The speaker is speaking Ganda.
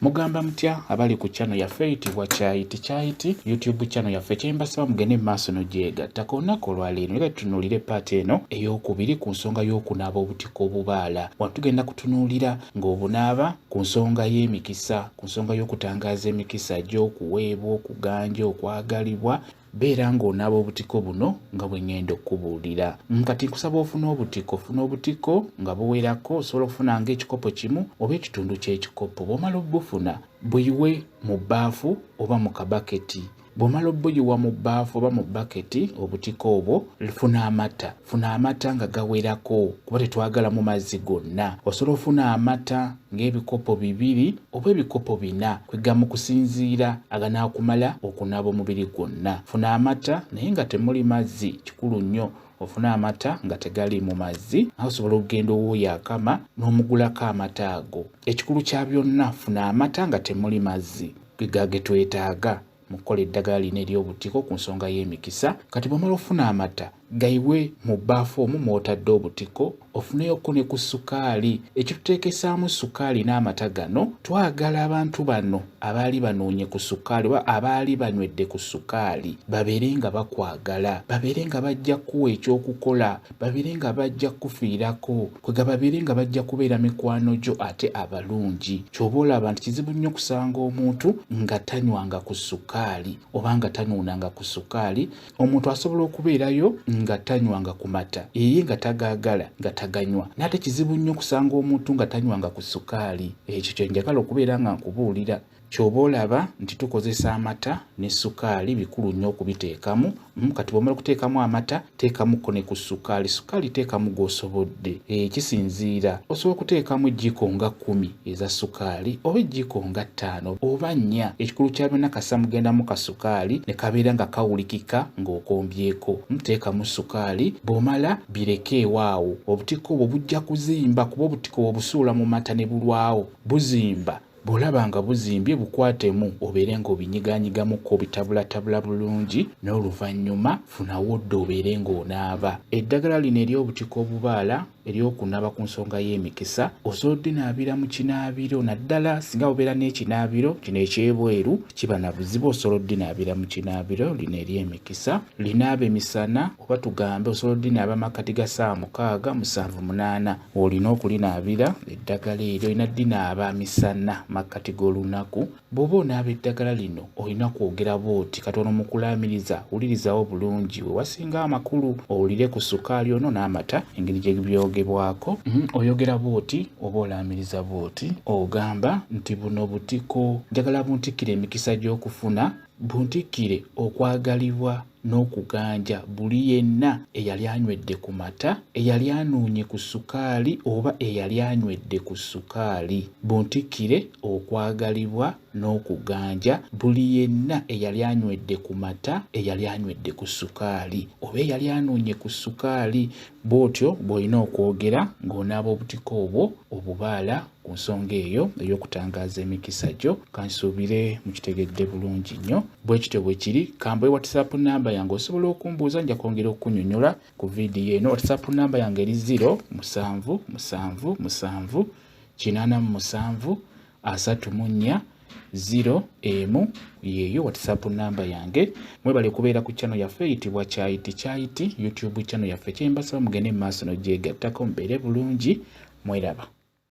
Mugamba mutya abali ku channel yaffe eyitibwa Kyayiti YouTube channel yaffe kyembasaba mugende maaso n'ogyegattako olunaku olwaleero era tutunuulire paati eno ey'okubiri ku nsonga y'okunaaba obutiko obubaala. Wano tugenda kutunuulira ng'obunaaba ku nsonga y'emikisa, ku nsonga y'okutangaaza emikisa gy'okuweebwa, okuganja, okwagalibwa. Beera ng'onaaba obutiko buno nga bwe ngenda okubuulira. Kati nkusaba ofuna obutiko nga buwerako, osobola okufuna ng'ekikopo kimu oba ekitundu ky'ekikopo. Bw'omala obufuna buyiwe mu bbaafu oba mu kabaketi. Bw'omala obuyiwa mu bbaafu oba mu baketi obutiko obwo, funa amata nga gawerako kuba tetwagala mu mazzi gonna. Osobola ofuna amata ng'ebikopo 2 oba ebikopo 4 kwegga mu kusinziira aganaakumala okunaaba omubiri gwonna. Funa amata naye nga temuli mazzi, kikulu nnyo ofuna amata nga tegali mu mazzi. Osobola okugenda ow'oyo akama n'omugulako amata ago. Ekikulu kya byonna, funa amata nga temuli mazzi ge twetaaga mu kukola eddagala lino ery'obutiko ku nsonga y'emikisa. Kati bw'omala ofuna amata gayiwe mu bbaafu omwo mw'otadde obutiko, ofuneyoko ne ku sukaali. Ekituteekesaamu sukaali n'amata gano, twagala abantu bano abaali banoonye ku sukaali oba abaali banywedde ku sukaali babeere nga bakwagala, babeere nga bajja kuwa ekyokukola, babeere nga bajja kufiirako, kwega babeere nga bajja kubeera mikwano gyo ate abalungi. Ky'oba olaba nti kizibu nnyo kusanga omuntu nga tanywanga ku sukaali oba nga tanuunanga ku sukaali. Omuntu asobola okubeerayo nga tanywanga ku mata, nga tagaagala, nga taganywa. Nate kizibu nnyo kusanga omuntu nga tanywanga ku sukaali. Ekyo kye njagala okubeera nga nkubuulira. Ky'oba olaba nti tukozesa amata ne sukaali, bikulu nnyo okubiteekamu. Kati bw'omala okuteekamu amata, teekamuko ne ku sukaali. Sukaali teekamu gw'osobodde. Kisinziira. Osobola okuteekamu ejjiiko nga 10 eza sukaali oba ejjiiko nga 5 oba 4. Ekikulu kya byonna kasa mugendamu ka sukaali ne kabeera nga kawulikika ng'okombyeko. Muteekamu sukaali, bw'omala bireke ewaawo. Obutiko obwo bujja kuzimba kuba obutiko obusuula mu mata ne bulwawo buzimba. Bw'olaba nga buzimbye bukwatemu obeere ng'obinyiganyigamuko obitabulatabula bulungi, n'oluvannyuma funawo odda obeere ng'onaaba. Eddagala lino ery'obutiko obubaala ery'okunaaba ku nsonga y'emikisa, osobola oddinaabira mu kinaabiro. Naddala singa obeera n'ekinaabiro kino ekyebweru kiba na buzibu, osobola oddinaabira mu kinaabiro lino ery'emikisa. Linaaba emisana oba tugambe osobola oddinaaba makkati ga ssaawa 6, 7, 8. Olina okulinaabira eddagala eryo, olina ddinaaba misana makkati g'olunaku. Bw'oba onaaba eddagala lino olina kwogera bw'oti, katono mu kulaamiriza wulirizawo bulungi, we wasinga amakulu owulire ku sukaali ono n'amata engeri gye byogebwako. Oyogera bw'oti oba olaamiriza bw'oti, ogamba nti buno butiko, njagala buntikire emikisa gy'okufuna, buntikire okwagalibwa n'okuganja buli yenna eyali anywedde ku mata, eyali anuunye ku sukaali oba eyali anywedde ku sukaali. Buntikire okwagalibwa n'okuganja buli yenna eyali anywedde ku mata, eyali anywedde ku sukaali oba eyali anuunye ku sukaali. Bw'otyo bw'olina okwogera ng'onaaba obutiko obwo obubaala ku nsonga eyo ey'okutangaaza emikisa gyo. Kansuubire mukitegedde bulungi nnyo. Bwe kityo bwe kiri. Kambaye WhatsApp namba yange, osobola okumbuuza, nja kwongera okukunnyonnyola ku vidiyo eno. WhatsApp namba yange eri 0778734 yeeyo WhatsApp namba yange. Mwebale kubeera ku channel yaffe eyitibwa Kyayiti YouTube channel yaffe. Kyembasaba mugende mu maaso n'ogyegattako mubeere bulungi. Mweraba.